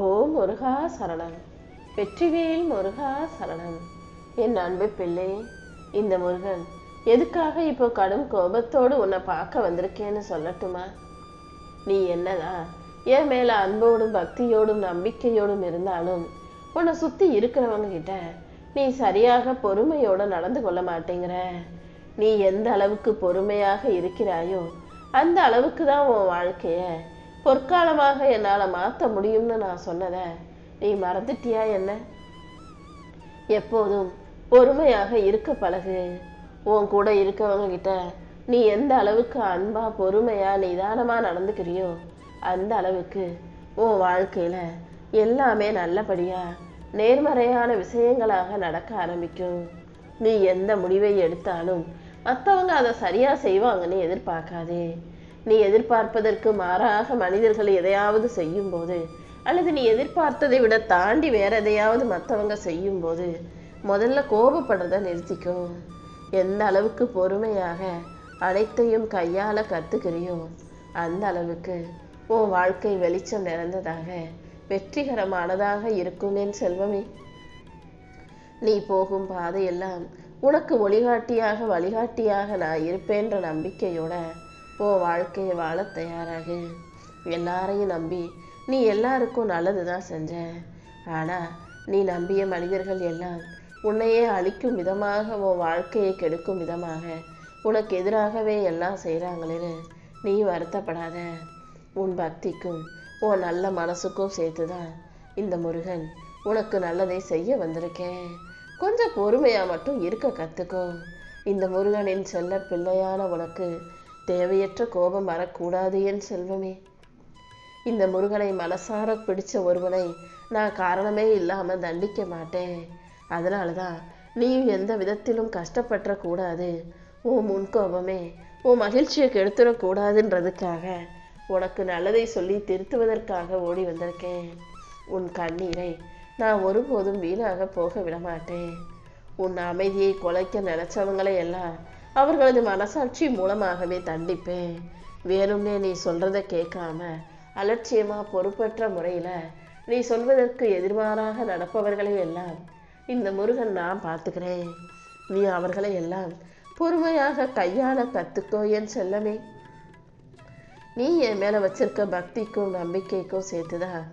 ஓம் முருகா சரணம். வெற்றிவேல் முருகா சரணம். என் அன்பு பிள்ளை, இந்த முருகன் எதுக்காக இப்போ கடும் கோபத்தோடு உன்னை பார்க்க வந்திருக்கேன்னு சொல்லட்டுமா? நீ என்னதான் என் மேல அன்போடும் பக்தியோடும் நம்பிக்கையோடும் இருந்தாலும் உன்னை சுத்தி இருக்கிறவங்க கிட்ட நீ சரியாக பொறுமையோட நடந்து கொள்ள மாட்டேங்கிற. நீ எந்த அளவுக்கு பொறுமையாக இருக்கிறாயோ அந்த அளவுக்கு தான் உன் வாழ்க்கைய பொற்காலமாக என்னால் மாற்ற முடியும்னு நான் சொன்னதை நீ மறந்துட்டியா என்ன? எப்போதும் பொறுமையாக இருக்க பழகு. உன் கூட இருக்கவங்க கிட்ட நீ எந்த அளவுக்கு அன்பா பொறுமையா நிதானமா நடந்துக்கிறியோ அந்த அளவுக்கு உன் வாழ்க்கையில எல்லாமே நல்லபடியா நேர்மறையான விஷயங்களாக நடக்க ஆரம்பிக்கும். நீ எந்த முடிவை எடுத்தாலும் மற்றவங்க அதை சரியா செய்வாங்கன்னு எதிர்பார்க்காதே. நீ எதிர்பார்ப்பதற்கு மாறாக மனிதர்கள் எதையாவது செய்யும் போது, அல்லது நீ எதிர்பார்த்ததை விட தாண்டி வேற எதையாவது மற்றவங்க செய்யும் போது முதல்ல கோபப்படுறத நிறுத்திக்கும். எந்த அளவுக்கு பொறுமையாக அனைத்தையும் கையாள கத்துக்கிறியோ அந்த அளவுக்கு உன் வாழ்க்கை வெளிச்சம் நிறைந்ததாக வெற்றிகரமானதாக இருக்கும் என் செல்வமே. நீ போகும் பாதையெல்லாம் உனக்கு வழிகாட்டியாக நான் இருப்பேன்ற நம்பிக்கையோட உன் வாழ்க்கையை வாழ தயாராகு. எல்லாரையும் நம்பி நீ எல்லாருக்கும் நல்லதுதான் செஞ்ச. ஆனா நீ நம்பிய மனிதர்கள் எல்லாம் உன்னையே அழிக்கும் விதமாக உன் வாழ்க்கையை கெடுக்கும் விதமாக உனக்கு எதிராகவே எல்லாம் செய்கிறாங்களேன்னு நீ வருத்தப்படாத. உன் பக்திக்கும் உன் நல்ல மனசுக்கும் சேர்த்துதான் இந்த முருகன் உனக்கு நல்லதை செய்ய வந்திருக்கேன். கொஞ்சம் பொறுமையா மட்டும் இருக்க கத்துக்கோ. இந்த முருகனின் செல்ல பிள்ளையான உனக்கு தேவையற்ற கோபம் வரக்கூடாது என் செல்வமே. இந்த முருகனை மனசார பிடிச்ச ஒருவனை நான் காரணமே இல்லாம தண்டிக்க மாட்டேன். அதனாலதான் நீ எந்த விதத்திலும் கஷ்டப்பட்டுற கூடாது. உன் முன்கோபமே உன் மகிழ்ச்சியை கெடுத்துடக்கூடாதுன்றதுக்காக உனக்கு நல்லதை சொல்லி திருத்துவதற்காக ஓடி வந்திருக்கேன். உன் கண்ணீரை நான் ஒருபோதும் வீணாக போக விட மாட்டேன். உன் அமைதியை குலைக்க நினைச்சவங்களை எல்லாம் அவர்களது மனசாட்சி மூலமாகவே தண்டிப்பேன். வேணும்னே நீ சொல்றத கேட்காம அலட்சியமா பொறுப்பற்ற முறையில நீ சொல்வதற்கு எதிர்மாறாக நடப்பவர்களை எல்லாம் இந்த முருகன் நான் பார்த்துக்கிறேன். நீ அவர்களை எல்லாம் பொறுமையாக கையாள கத்துக்கோ என் செல்லமே. நீ என் மேல வச்சிருக்க பக்திக்கும் நம்பிக்கைக்கும் சேர்த்துதான்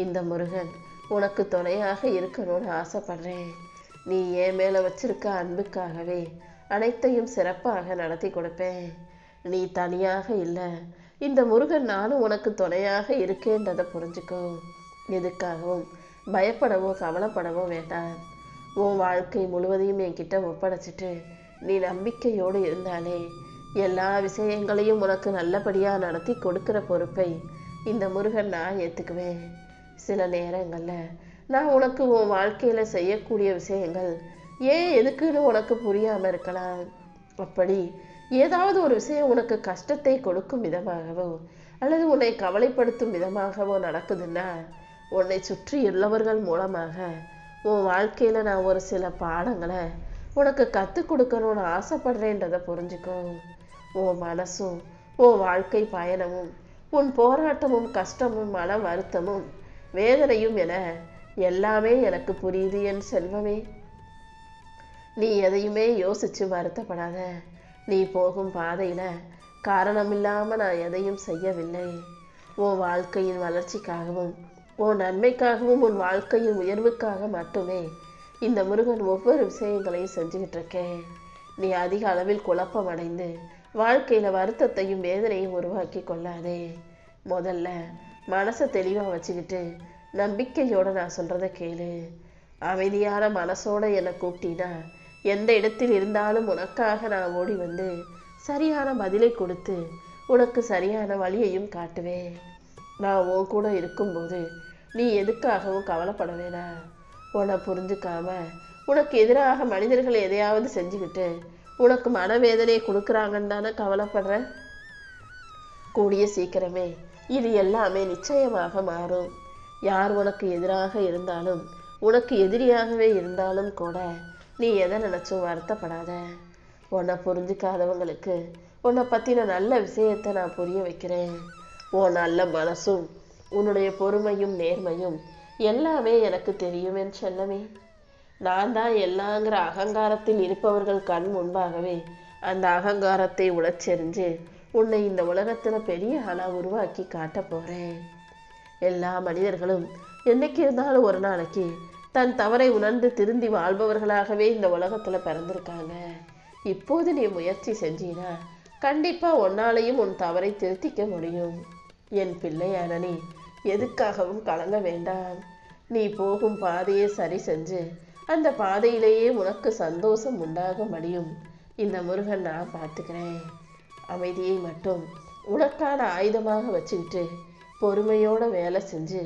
இந்த முருகன் உனக்கு துணையாக இருக்கணும்னு ஆசைப்படுறேன். நீ என் மேல வச்சிருக்க அன்புக்காகவே அனைத்தையும் சிறப்பாக நடத்தி கொடுப்பேன். நீ தனியாக இல்லை, இந்த முருகன் நானும் உனக்கு துணையாக இருக்கேன்றதை புரிஞ்சுக்கோ. எதுக்காகவும் பயப்படவோ கவலைப்படவோ வேண்டாம். உன் வாழ்க்கை முழுவதையும் என்கிட்ட ஒப்படைச்சிட்டு நீ நம்பிக்கையோடு இருந்தாலே எல்லா விஷயங்களையும் உனக்கு நல்லபடியா நடத்தி கொடுக்கிற பொறுப்பை இந்த முருகன் நான் ஏத்துக்குவேன். சில நேரங்கள்ல நான் உனக்கு உன் வாழ்க்கையில செய்யக்கூடிய விஷயங்கள் ஏன் எதுக்குன்னு உனக்கு புரியாம இருக்கலாம். அப்படி ஏதாவது ஒரு விஷயம் உனக்கு கஷ்டத்தை கொடுக்கும் விதமாகவோ அல்லது உன்னை கவலைப்படுத்தும் விதமாகவோ நடக்குதுன்னா உன்னை சுற்றி உள்ளவர்கள் மூலமாக உன் வாழ்க்கையில நான் ஒரு சில பாடங்களை உனக்கு கற்றுக் கொடுக்கணும்னு ஆசைப்படுறேன்றதை புரிஞ்சுக்கோ. உன் மனசும் உன் வாழ்க்கை பயணமும் உன் போராட்டமும் கஷ்டமும் மன வருத்தமும் வேதனையும் என எல்லாமே எனக்கு புரியுது என் செல்வமே. நீ எதையுமே யோசிச்சு வருத்தப்படாத. நீ போகும் பாதையில காரணமில்லாம நான் எதையும் செய்யவில்லை. உன் வாழ்க்கையின் வளர்ச்சிக்காகவும் உன் நன்மைக்காகவும் உன் வாழ்க்கையின் உயர்வுக்காக மட்டுமே இந்த முருகன் ஒவ்வொரு விஷயங்களையும் செஞ்சுக்கிட்டு இருக்கேன். நீ அதிக அளவில் குழப்பம் அடைந்து வாழ்க்கையில வருத்தத்தையும் வேதனையும் உருவாக்கி கொள்ளாதே. முதல்ல மனசை தெளிவா வச்சுக்கிட்டு நம்பிக்கையோட நான் சொல்றத கேளு. அமைதியான மனசோட என்னை கூப்பிட்டீனா எந்த இடத்தில் இருந்தாலும் உனக்காக நான் ஓடி வந்து சரியான பதிலை கொடுத்து உனக்கு சரியான வழியையும் காட்டுவேன். நான் உன் கூட இருக்கும்போது நீ எதுக்காகவும் கவலைப்பட வேணாம். உன்னை புரிஞ்சுக்காம உனக்கு எதிராக மனிதர்கள் எதையாவது செஞ்சுக்கிட்டு உனக்கு மனவேதனையை கொடுக்குறாங்கன்னு தானே கவலைப்படுற. கூடிய சீக்கிரமே இது எல்லாமே நிச்சயமாக மாறும். யார் உனக்கு எதிராக இருந்தாலும் உனக்கு எதிரியாகவே இருந்தாலும் கூட நீ எதை நினைச்சும் வருத்தப்படாத. உன்னை புரிஞ்சுக்காதவங்களுக்கு உன்னை பற்றின நல்ல விஷயத்தை நான் புரிய வைக்கிறேன். உன் நல்ல மனசும் உன்னுடைய பொறுமையும் நேர்மையும் எல்லாமே எனக்கு தெரியும் என் செல்லமே. நான் தான் எல்லாங்கிற அகங்காரத்தில் இருப்பவர்கள் கண் முன்பாகவே அந்த அகங்காரத்தை உடைச்செறிஞ்சு உன்னை இந்த உலகத்துல பெரிய ஆளா உருவாக்கி காட்ட போறேன். எல்லா மனிதர்களும் என்னைக்கு இருந்தாலும் ஒரு நாளைக்கு தன் தவறை உணர்ந்து திருந்தி வாழ்பவர்களாகவே இந்த உலகத்துல பிறந்திருக்காங்க. இப்போது நீ முயற்சி செஞ்சீனா கண்டிப்பா உன்னாலையும் உன் தவறை திருத்திக்க முடியும். என் பிள்ளையான நீ எதுக்காகவும் கலங்க வேண்டாம். நீ போகும் பாதையை சரி செஞ்சு அந்த பாதையிலேயே உனக்கு சந்தோஷம் உண்டாக முடியும். இந்த முருகன் நான் பார்த்துக்கிறேன். அமைதியை மட்டும் உனக்கான ஆயுதமாக வச்சுக்கிட்டு பொறுமையோட வேலை செஞ்சு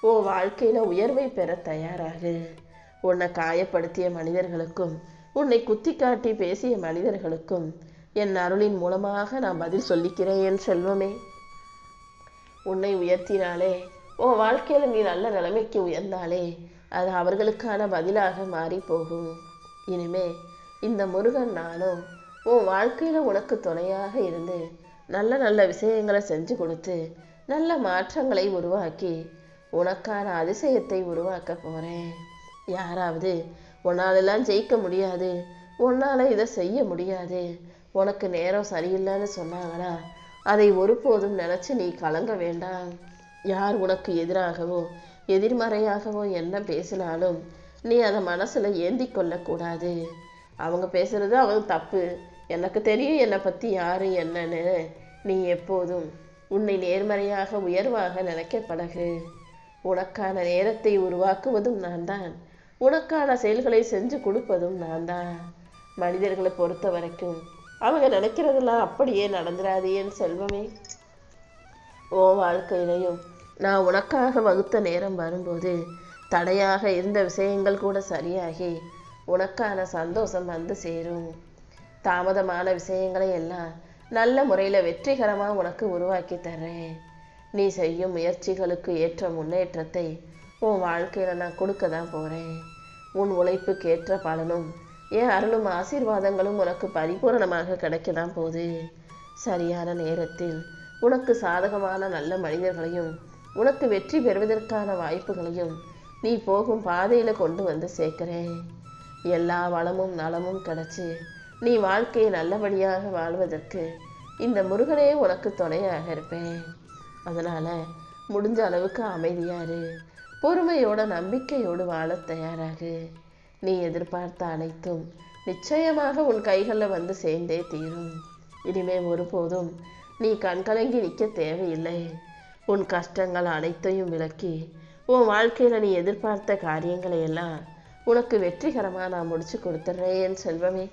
உன் வாழ்க்கையில உயர்வை பெற தயாராகு. உன்னை காயப்படுத்திய மனிதர்களுக்கும் உன்னை குத்தி காட்டி பேசிய மனிதர்களுக்கும் என் அருளின் மூலமாக நான் பதில் சொல்லிக்கிறேன் என் செல்வமே. உன்னை உயர்த்தினாலே உன் வாழ்க்கையில நீ நல்ல நிலைமைக்கு உயர்ந்தாலே அது அவர்களுக்கான பதிலாக மாறி போகும். இனிமே இந்த முருகன் நானும் உன் வாழ்க்கையில உனக்கு துணையாக இருந்து நல்ல நல்ல விஷயங்களை செஞ்சு கொடுத்து நல்ல மாற்றங்களை உருவாக்கி உனக்கான அதிசயத்தை உருவாக்க போறேன். யாராவது உன்னாலெல்லாம் ஜெயிக்க முடியாது, உன்னால இதை செய்ய முடியாது, உனக்கு நேரம் சரியில்லைன்னு சொன்னாங்களா அதை ஒருபோதும் நினைச்சு நீ கலங்க வேண்டாம். யார் உனக்கு எதிராகவோ எதிர்மறையாகவோ என்ன பேசினாலும் நீ அதை மனசுல ஏந்தி கொள்ளக்கூடாது. அவங்க பேசுறது அவங்க தப்பு, எனக்கு தெரியும் என்னை பத்தி யாரு என்னன்னு நீ எப்போதும் உன்னை நேர்மறையாக உயர்வாக நினைக்க பழகு. உனக்கான நேரத்தை உருவாக்குவதும் நான் தான், உனக்கான செயல்களை செஞ்சு கொடுப்பதும் நான் தான். மனிதர்களை பொறுத்த வரைக்கும் அவங்க நினைக்கிறதெல்லாம் அப்படியே நடந்துடாது என் செல்வமே. ஓ வாழ்க்கையிலையும் நான் உனக்காக வகுத்த நேரம் வரும்போது தடையாக இருந்த விஷயங்கள் கூட சரியாகி உனக்கான சந்தோஷம் வந்து சேரும். தாமதமான விஷயங்களை எல்லாம் நல்ல முறையில் வெற்றிகரமாக உனக்கு உருவாக்கி தர்றேன். நீ செய்யும் முயற்சிகளுக்கு ஏற்ற முன்னேற்றத்தை உன் வாழ்க்கையில் நான் கொடுக்க தான் போகிறேன். உன் உழைப்புக்கு ஏற்ற பலனும் என் அருளும் ஆசீர்வாதங்களும் உனக்கு பரிபூரணமாக கிடைக்க தான் போகுது. சரியான நேரத்தில் உனக்கு சாதகமான நல்ல மனிதர்களையும் உனக்கு வெற்றி பெறுவதற்கான வாய்ப்புகளையும் நீ போகும் பாதையில் கொண்டு வந்து சேர்க்கிறேன். எல்லா வளமும் நலமும் கிடைச்சி நீ வாழ்க்கையை நல்லபடியாக வாழ்வதற்கு இந்த முருகனே உனக்கு துணையாக இருப்பேன். அதனால முடிஞ்ச அளவுக்கு அமைதியாரு, பொறுமையோட நம்பிக்கையோடு வாழ தயாராகு. நீ எதிர்பார்த்த அனைத்தும் நிச்சயமாக உன் கைகளில் வந்து சேர்ந்தே தீரும். இனிமே ஒருபோதும் நீ கண்கலங்கி நிற்க தேவையில்லை. உன் கஷ்டங்கள் அனைத்தையும் விலக்கி உன் வாழ்க்கையில் நீ எதிர்பார்த்த காரியங்களை எல்லாம் உனக்கு வெற்றிகரமாக நான் முடிச்சு கொடுத்துட்றேன் என் செல்வமே.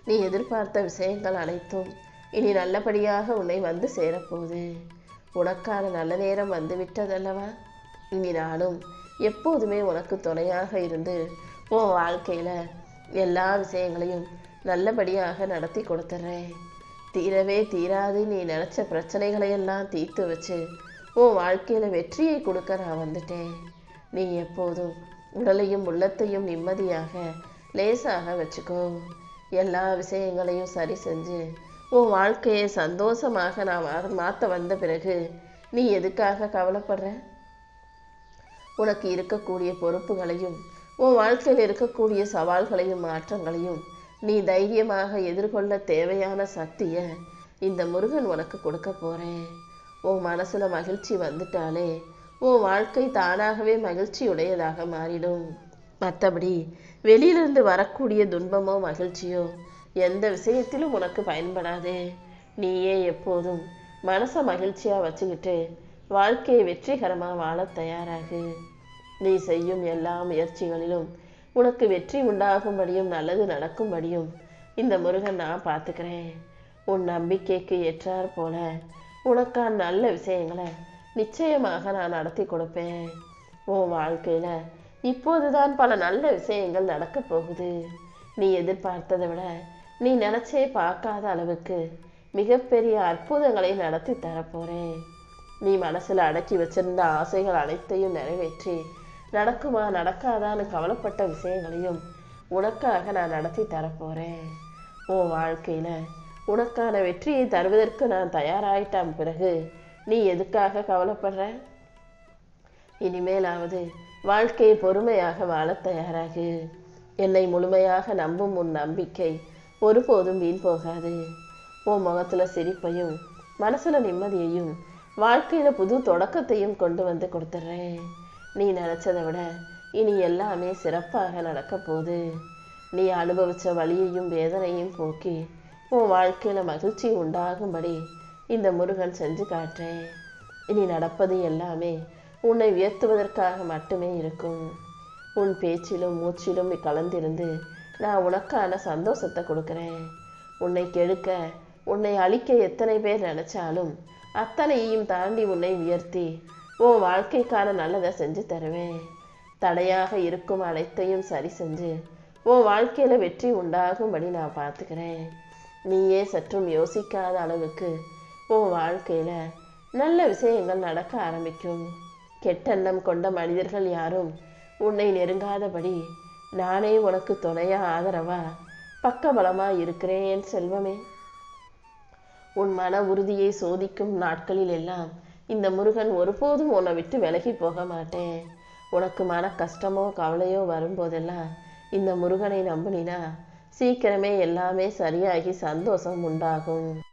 நீ எதிர்பார்த்த விஷயங்கள் அனைத்தும் இனி நல்லபடியாக உன்னை வந்து சேரப்போகுது. உனக்கான நல்ல நேரம் வந்து விட்டதல்லவா? இனி நானும் எப்போதுமே உனக்கு துணையாக இருந்து உன் வாழ்க்கையில் எல்லா விஷயங்களையும் நல்லபடியாக நடத்தி கொடுத்துட்றேன். தீரவே தீராது நீ நினச்ச பிரச்சனைகளையெல்லாம் தீர்த்து வச்சு உன் வாழ்க்கையில் வெற்றியை கொடுக்க நான் வந்துட்டேன். நீ எப்போதும் உடலையும் உள்ளத்தையும் நிம்மதியாக லேசாக வச்சுக்கோ. எல்லா விஷயங்களையும் சரி செஞ்சு உன் வாழ்க்கையை சந்தோஷமாக நான் மாற்ற வந்த பிறகு நீ எதுக்காக கவலைப்படுற? உனக்கு இருக்கக்கூடிய பொறுப்புகளையும் உன் வாழ்க்கையில் இருக்கக்கூடிய சவால்களையும் மாற்றங்களையும் நீ தைரியமாக எதிர்கொள்ள தேவையான சக்தியை இந்த முருகன் உனக்கு கொடுக்க போறேன். உன் மனசுல மகிழ்ச்சி வந்துட்டாலே உன் வாழ்க்கை தானாகவே மகிழ்ச்சியுடையதாக மாறிடும். மற்றபடி வெளியிலிருந்து வரக்கூடிய துன்பமோ மகிழ்ச்சியோ எந்த விஷயத்திலும் உனக்கு பயன்படாதே. நீயே எப்போதும் மனசை மகிழ்ச்சியாக வச்சுக்கிட்டு வாழ்க்கையை வெற்றிகரமாக வாழ தயாராகு. நீ செய்யும் எல்லா முயற்சிகளிலும் உனக்கு வெற்றி உண்டாகும்படியும் நல்லது நடக்கும்படியும் இந்த முருகன் நான் பார்த்துக்கிறேன். உன் நம்பிக்கைக்கு ஏற்றார் போல உனக்கான நல்ல விஷயங்களை நிச்சயமாக நான் நடத்தி கொடுப்பேன். உன் வாழ்க்கையில் இப்போதுதான் பல நல்ல விஷயங்கள் நடக்க போகுது. நீ எதிர்பார்த்ததை விட நீ நினைச்சே பார்க்காத அளவுக்கு மிகப்பெரிய அற்புதங்களை நடத்தி தரப்போறேன். நீ மனசுல அடக்கி வச்சிருந்த ஆசைகள் அனைத்தையும் நிறைவேற்றி நடக்குமா நடக்காதான்னு கவலைப்பட்ட விஷயங்களையும் உனக்காக நான் நடத்தி தரப்போறேன். உன் வாழ்க்கையில உனக்கான வெற்றியை தருவதற்கு நான் தயாராயிட்ட பிறகு நீ எதுக்காக கவலைப்படுற? இனிமேலாவது வாழ்க்கையை பொறுமையாக வாழத் தயாராகு. என்னை முழுமையாக நம்பும் உன் நம்பிக்கை ஒருபோதும் வீண் போகாது. உன் முகத்துல சிரிப்பையும் மனசுல நிம்மதியையும் வாழ்க்கையில புது தொடக்கத்தையும் கொண்டு வந்து கொடுத்துட்றேன். நீ நினைச்சதை விட இனி எல்லாமே சிறப்பாக நடக்க போகுது. நீ அனுபவிச்ச வலியையும் வேதனையும் போக்கி உன் வாழ்க்கையில மகிழ்ச்சி உண்டாகும்படி இந்த முருகன் செஞ்சு காட்டுறேன். இனி நடப்பது எல்லாமே உன்னை உயர்த்துவதற்காக மட்டுமே இருக்கும். உன் பேச்சிலும் மூச்சிலும் நீ கலந்திருந்து நான் உனக்கான சந்தோஷத்தை கொடுக்குறேன். உன்னை கெடுக்க உன்னை அழிக்க எத்தனை பேர் நினைச்சாலும் அத்தனையையும் தாண்டி உன்னை உயர்த்தி உன் வாழ்க்கைக்கான நல்லதை செஞ்சு தருவேன். தடையாக இருக்கும் அனைத்தையும் சரி செஞ்சு உன் வாழ்க்கையில வெற்றி உண்டாகும்படி நான் பார்த்துக்கிறேன். நீயே சற்றும் யோசிக்காத அளவுக்கு உன் வாழ்க்கையில நல்ல விஷயங்கள் நடக்க ஆரம்பிக்கும். கெட்டெண்ணம் கொண்ட மனிதர்கள் யாரும் உன்னை நெருங்காதபடி நானே உனக்கு துணையா ஆதரவா பக்கபலமா இருக்கிறேன் செல்வமே. உன் மன உறுதியை சோதிக்கும் நாட்களில் எல்லாம் இந்த முருகன் ஒருபோதும் உன்னை விட்டு விலகி போக மாட்டேன். உனக்கு மன கஷ்டமோ கவலையோ வரும்போதெல்லாம் இந்த முருகனை நம்புனினா சீக்கிரமே எல்லாமே சரியாகி சந்தோஷம் உண்டாகும்.